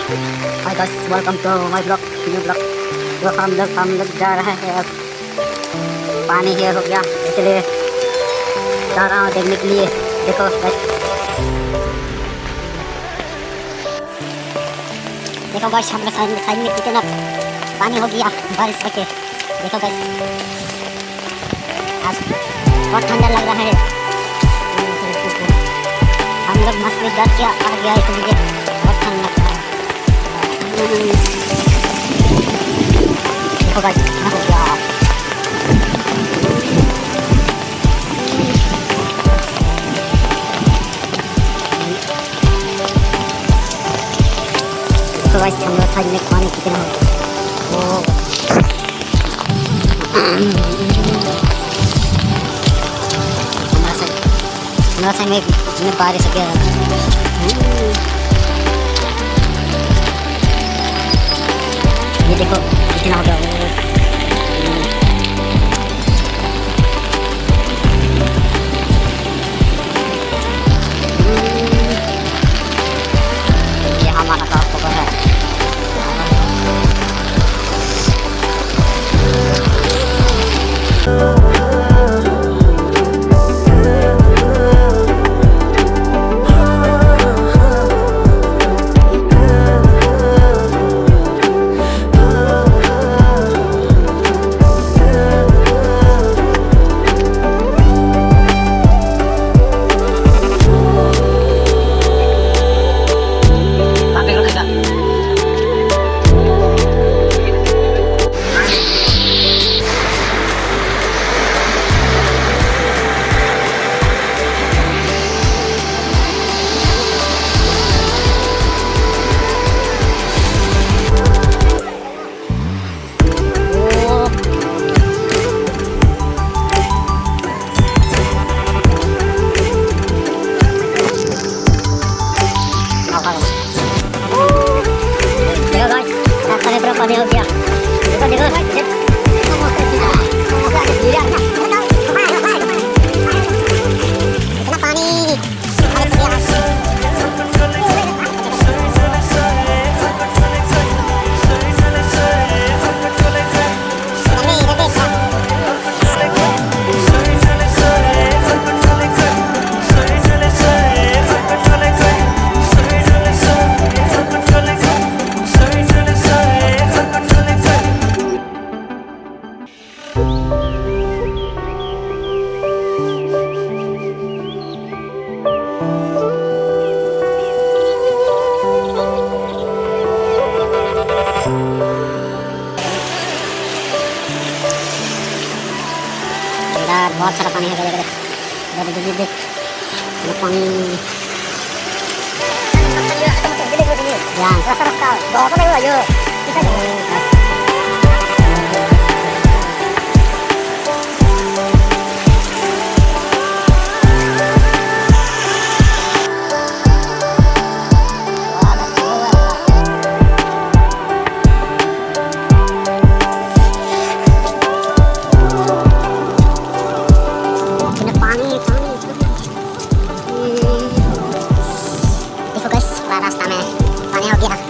Hi guys, welcome to my blog, new blog. जो हम लोग जा रहे हैं अब। पानी ये हो गया, इसलिए जा रहा हूँ देखने के लिए। देखो गाइस, देखो गाइस, हम लोग साइड में कितना पानी हो गया बारिश होके। देखो गाइस, आज बहुत ठंडा लग रहा है। हम लोग मस्त में डर के आ गया, इसलिए बहुत ठंड लगता है। देखो गाइस, कितना हो गया। देखो गाइस, हम लोग साइड में पानी कितना हो गया। हमारा साइड में बारिश हो गया। ये देखो कितना हो गया। ये हमारा गाँव को है। पानी हो गया। देखो देखो बहुत सारा पानी है। देख पानी रास्ता में पानी हो गया।